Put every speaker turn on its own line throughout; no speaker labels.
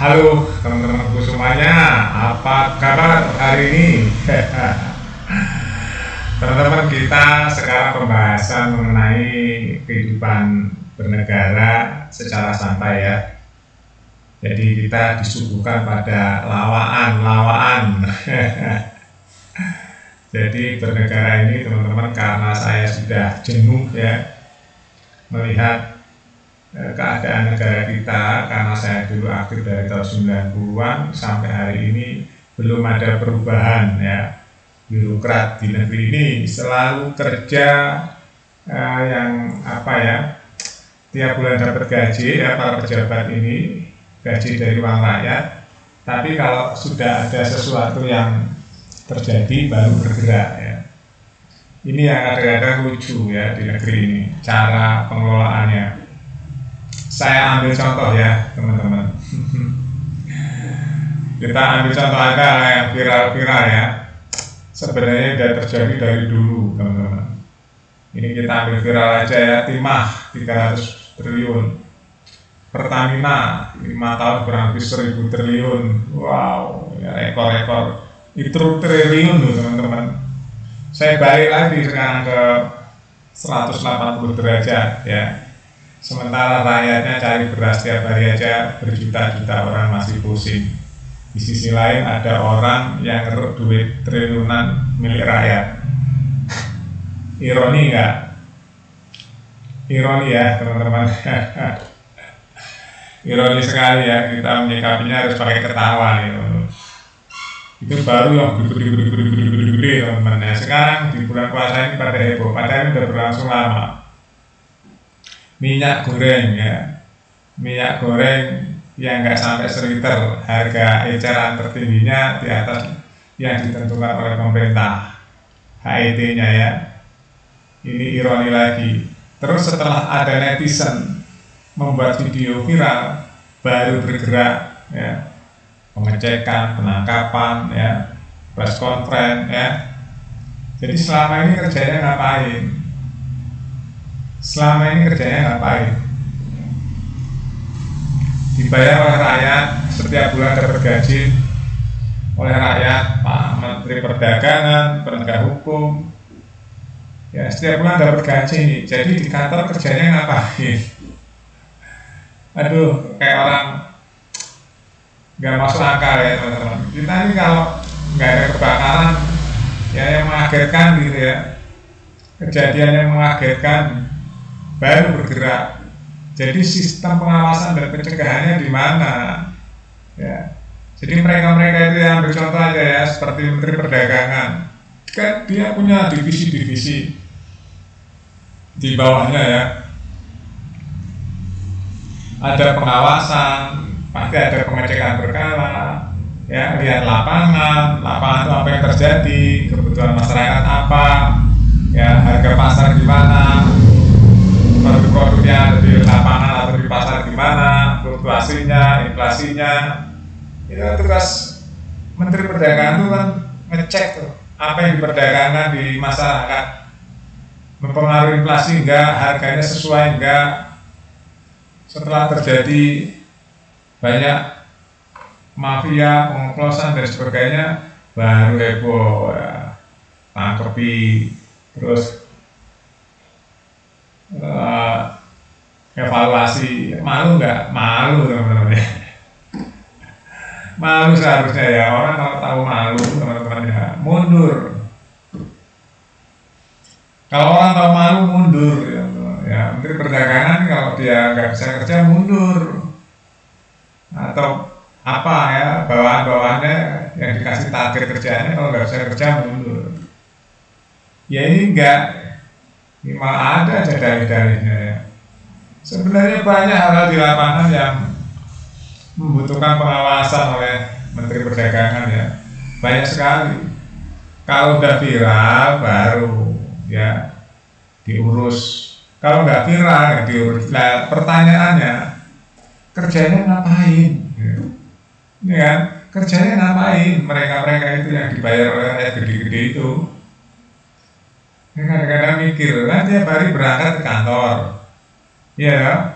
Halo teman-temanku semuanya, apa kabar hari ini? Teman-teman, kita sekarang pembahasan mengenai kehidupan bernegara secara santai ya. Jadi kita disuguhkan pada lawaan. Jadi bernegara ini teman-teman, karena saya sudah jenuh ya melihat keadaan negara kita, karena saya dulu aktif dari tahun 90-an sampai hari ini belum ada perubahan ya. Birokrat di negeri ini selalu kerja yang tiap bulan dapat gaji ya, para pejabat ini gaji dari uang rakyat, tapi kalau sudah ada sesuatu yang terjadi baru bergerak ya. Ini yang kadang-kadang lucu ya di negeri ini, cara pengelolaannya. Saya ambil contoh ya teman-teman. Kita ambil contoh aja yang viral-viral ya. Sebenarnya sudah terjadi dari dulu teman-teman. Ini kita ambil viral aja ya. Timah 300 triliun. Pertamina 5 tahun kurang lebih 1000 triliun. Wow, ya, rekor-rekor. Itu triliun loh teman-teman. Saya balik lagi sekarang ke 180 derajat ya. Sementara rakyatnya cari beras tiap hari aja berjuta-juta orang masih pusing. Di sisi lain ada orang yang ngeruk duit triliunan milik rakyat. Ironi nggak? Ironi ya teman-teman. Ironi sekali ya, kita menyikapinya harus pakai ketawa gitu. Itu baru yang gede teman-teman ya. Sekarang di bulan puasa ini pada heboh, padahal ini udah berlangsung lama. Minyak goreng ya, minyak goreng yang nggak sampai seliter, harga eceran tertingginya di atas yang ditentukan oleh pemerintah, HET-nya ya. Ini ironi lagi. Terus setelah ada netizen membuat video viral, baru bergerak ya, pengecekan, penangkapan ya, press conference ya. Jadi selama ini kerjanya ngapain? Dibayar oleh rakyat, setiap bulan dapat gaji oleh rakyat, Pak Menteri Perdagangan, penegak hukum ya, setiap bulan dapat gaji. Jadi di kantor kerjanya ngapain? Aduh, kayak orang nggak masuk akal ya teman-teman. Kita ini kalau nggak ada kebakaran ya yang mengagetkan gitu ya, kejadian yang mengagetkan baru bergerak. Jadi sistem pengawasan dan pencegahannya di mana? Ya. Jadi mereka-mereka itu yang ambil contoh aja ya, seperti Menteri Perdagangan, kan dia punya divisi-divisi di bawahnya ya. Ada pengawasan, pasti ada pengecekan berkala, ya, lihat lapangan itu apa yang terjadi, kebutuhan masyarakat apa, ya, harga pasar gimana, produk-produknya ada di lapangan atau di pasar gimana, fluktuasinya, inflasinya. Itu tugas Menteri Perdagangan itu kan ngecek tuh apa yang diperdagangkan di masyarakat, mempengaruhi inflasi enggak, harganya sesuai enggak. Setelah terjadi banyak mafia, pengoplosan dan sebagainya, baru heboh ya, tangkepi, terus evaluasi. Malu nggak? Malu teman-teman ya. Malu seharusnya ya, orang kalau tahu malu teman-teman ya mundur. Kalau orang tahu malu mundur ya, ya. Menteri Perdagangan kalau dia nggak bisa kerja mundur, atau apa ya, bawahan-bawahannya yang dikasih target kerjaannya kalau nggak bisa kerja mundur. Ya ini enggak. Ini malah ada aja dalih-dalihnya ya. Sebenarnya banyak hal di lapangan yang membutuhkan pengawasan oleh Menteri Perdagangan ya. Banyak sekali. Kalau udah viral baru ya diurus. Kalau nggak viral ya diurus. Nah, pertanyaannya, kerjanya ngapain? Ya kan? Kerjanya ngapain? Mereka-mereka itu yang dibayar oleh rakyat gede-gede itu. Kadang-kadang mikir, kan tiap hari berangkat ke kantor, ya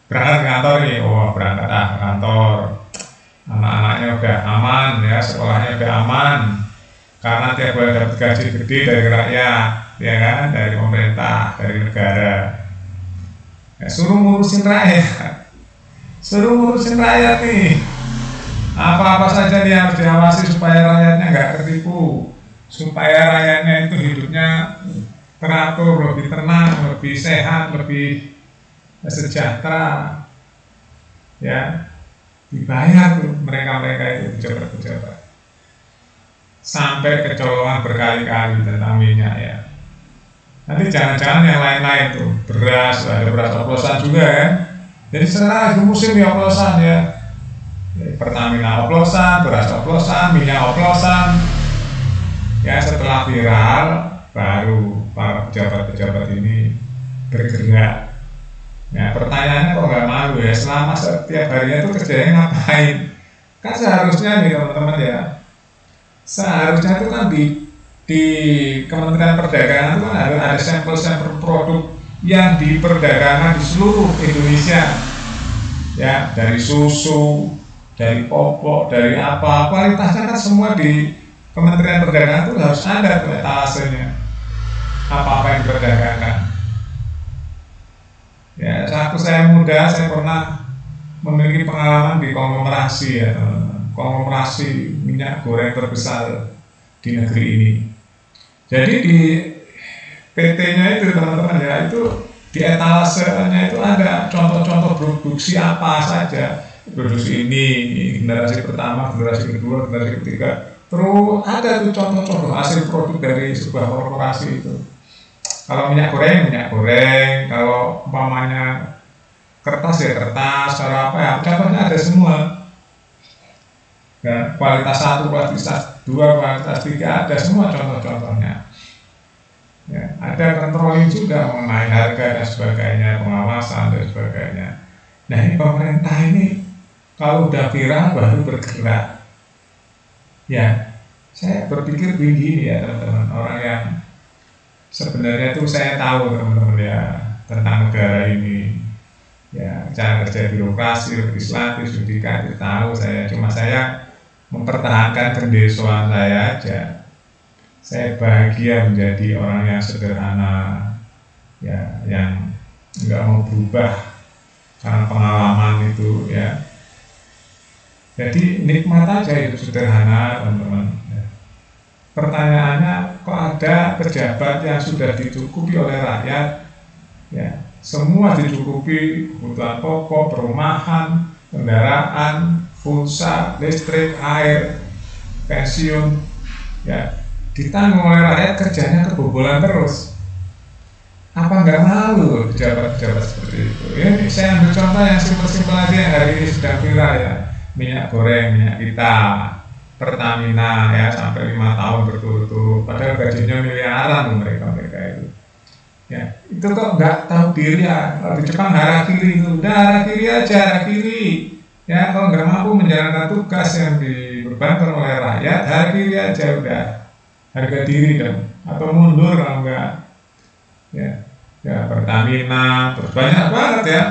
berangkat ke kantor nih, berangkat ke kantor, anak-anaknya udah aman ya, sekolahnya udah aman karena tiap bulan dapat gaji gede dari rakyat, ya kan, dari pemerintah, dari negara. Ya, suruh ngurusin rakyat, suruh ngurusin rakyat nih. Apa-apa saja dia harus diawasi supaya rakyatnya nggak tertipu, supaya rakyatnya itu hidupnya teratur, lebih tenang, lebih sehat, lebih sejahtera. Ya, dibayar tuh mereka-mereka itu pejabat-pejabat sampai kecolongan berkali-kali tentang minyak ya. Nanti jangan-jangan yang lain-lain tuh, beras, ada beras oplosan juga kan. Jadi sekarang lagi musim ya oplosan ya. Pertamina oplosan, beras oplosan, minyak oplosan. Ya setelah viral, baru para pejabat-pejabat ini bergerak. Nah pertanyaannya kok nggak malu ya, selama setiap harinya itu kerjanya ngapain? Kan seharusnya nih teman-teman ya, seharusnya itu kan di Kementerian Perdagangan itu kan ada sampel-sampel produk yang diperdagangkan di seluruh Indonesia ya, dari susu, dari popok, dari apa, kualitasnya kan semua di Kementerian Perdagangan itu harus ada etalasenya apa-apa yang diperdagangkan. Ya, waktu saya muda saya pernah memiliki pengalaman di konglomerasi ya teman-teman, konglomerasi minyak goreng terbesar di negeri ini. Jadi di PT-nya itu teman-teman ya, itu di etalasenya itu ada contoh-contoh produksi apa saja, produksi ini generasi pertama, generasi kedua, generasi ketiga, terus ada tuh contoh-contoh hasil produk dari sebuah korporasi itu. Kalau minyak goreng, kalau umpamanya kertas ya kertas, kalau apa ya, contohnya ada semua. Ya, kualitas 1, kualitas 2, kualitas 3 ada semua contoh-contohnya. Ya, ada controlling juga mengenai harga dan sebagainya, pengawasan dan sebagainya. Nah ini pemerintah ini kalau udah viral baru bergerak. Ya, saya berpikir begini ya teman-teman, orang yang sebenarnya itu saya tahu teman-teman ya tentang negara ini ya, cara kerja birokrasi, legislatif, yudikatif tahu saya, cuma saya mempertahankan kendesoan saya aja. Saya bahagia menjadi orang yang sederhana ya, yang nggak mau berubah karena pengalaman itu ya. Jadi nikmat aja itu sederhana teman-teman. Pertanyaannya, kok ada pejabat yang sudah dicukupi oleh rakyat ya, semua dicukupi kebutuhan pokok, perumahan, kendaraan, pulsa, listrik, air, pensiun ya, ditanggung oleh rakyat, kerjanya kebobolan terus. Apa nggak malu pejabat-pejabat seperti itu? Ini saya ambil contoh yang simpel-simpel aja yang hari ini sedang viral ya, minyak goreng, minyak kita, Pertamina ya, sampai 5 tahun berturut-turut, padahal gajinya miliaran loh mereka itu. Ya, itu kok nggak tahu diri ya. Kalau di Jepang harakiri itu, udah harakiri aja, harakiri. Ya, kalau nggak mampu menjalankan tugas yang dibebankan oleh rakyat, harakiri aja udah, harga diri dong, atau mundur kalau nggak. Ya, ya Pertamina, terus banyak banget ya.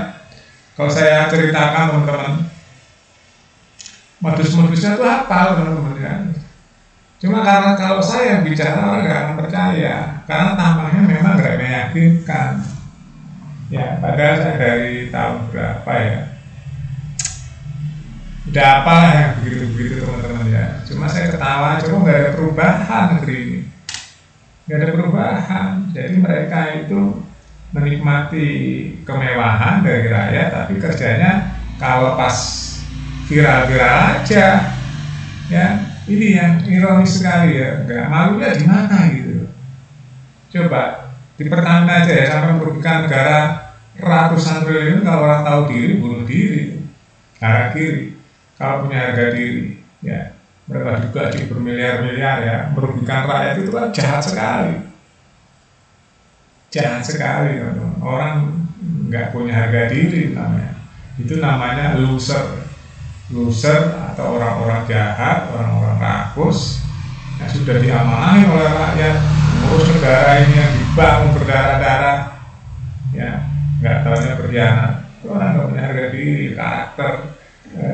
Kalau saya ceritakan teman-teman, modus-modusnya itu apa teman-teman ya. Cuma karena kalau saya bicara orang nggak akan percaya, karena tampaknya memang nggak meyakinkan. Ya, padahal saya dari tahun berapa ya, udah apa yang begitu-begitu teman-teman ya. Cuma saya ketawa, cuma nggak ada perubahan negeri ini, nggak ada perubahan. Jadi mereka itu menikmati kemewahan dari rakyat, tapi kerjanya kalau pas viral-viral aja ya. Ini yang ironis sekali ya, nggak malunya di mana gitu. Coba di Pertamina aja ya, sampai merugikan negara ratusan triliun. Kalau orang tahu diri, bunuh diri, harakiri. Kalau punya harga diri ya, mereka juga bermiliar-miliar ya, merugikan rakyat itu kan jahat sekali. Jahat sekali teman-teman. Orang nggak punya harga diri namanya, itu namanya loser atau orang-orang jahat, orang-orang rakus yang sudah diamanahi oleh rakyat mengurus negara ini yang dibangun berdarah-darah ya, nggak tahunya berkhianat. Orang nggak punya harga diri, karakter,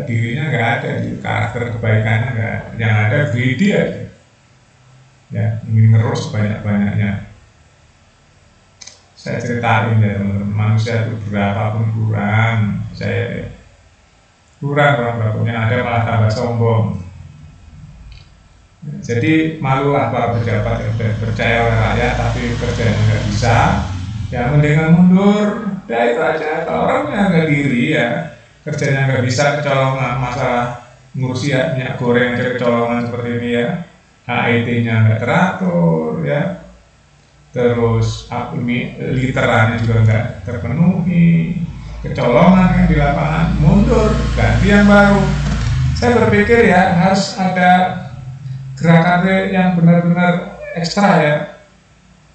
dirinya nggak ada, di karakter kebaikannya nggak ada. Yang ada greedy aja, ya ingin ngerus banyak-banyaknya. Saya ceritain ya teman-teman, manusia itu berapapun kurang, saya kurang berapapun, yang ada malah tambah sombong. Jadi malu apa pejabat yang sudah percaya oleh rakyat tapi kerjanya nggak bisa, ya mendingan mundur. Ya itu aja. Kalau orang punya harga diri ya, kerjanya nggak bisa, kecolongan masalah ngurusi ya, minyak goreng aja kecolongan seperti ini ya, HET-nya nggak teratur ya, terus literannya juga nggak terpenuhi, kecolongan yang di lapangan, mundur, ganti yang baru. Saya berpikir ya harus ada gerakan yang benar-benar ekstra ya.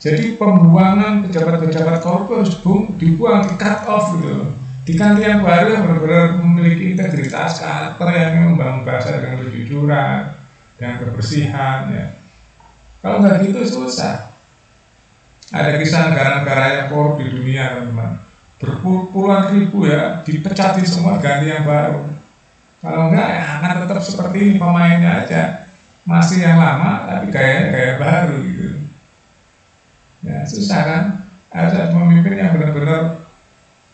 Jadi pembuangan pejabat-pejabat korup harus dibuang, di cut off gitu. Diganti yang baru yang benar-benar memiliki integritas, karakter yang membangun bangsa dengan kejujuran, dengan kebersihan ya. Kalau nggak gitu susah. Ada kisah negara-negara yang korup di dunia teman-teman, berpuluhan ribu ya, dipecatin semua, ganti yang baru. Kalau enggak ya akan tetap seperti ini, pemainnya aja masih yang lama tapi gaya baru gitu. Ya susah kan, harus ada pemimpin yang benar-benar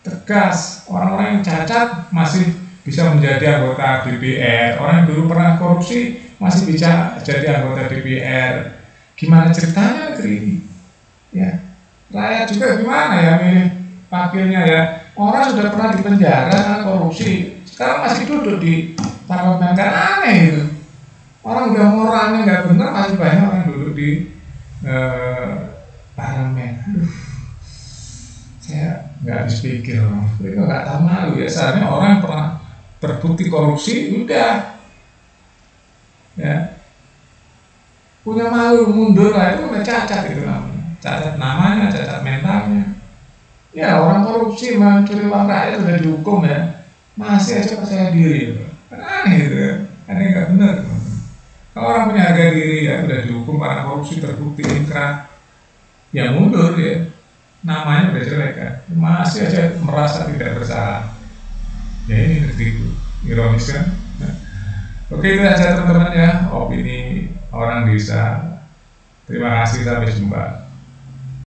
tegas. Orang-orang yang cacat masih bisa menjadi anggota DPR, orang yang dulu pernah korupsi masih bisa jadi anggota DPR. Gimana ceritanya negeri ini? Ya, rakyat juga gimana ya milih wakilnya ya. Orang sudah pernah dipenjara karena korupsi, sekarang masih duduk di parlemen, kan aneh gitu. Orang udah moralnya nggak benar, masih banyak orang duduk di parlemen. Aduh, saya nggak habis pikir, mereka nggak tahu malu ya. Seharusnya orang yang pernah terbukti korupsi udah ya punya malu, mundur lah, itu udah cacat itu namanya, cacat namanya, cacat mentalnya. Ya orang korupsi mencuri uang rakyat sudah dihukum ya, masih aja percaya diri, kan aneh gitu ya, aneh nggak benar. Kalau orang punya harga diri ya udah dihukum karena korupsi terbukti inkrah, ya mundur ya, namanya udah jelek kan, masih aja merasa tidak bersalah. Ya ini negeriku, ironis kan. Nah, oke itu aja teman-teman ya, opini orang desa. Terima kasih, sampai jumpa.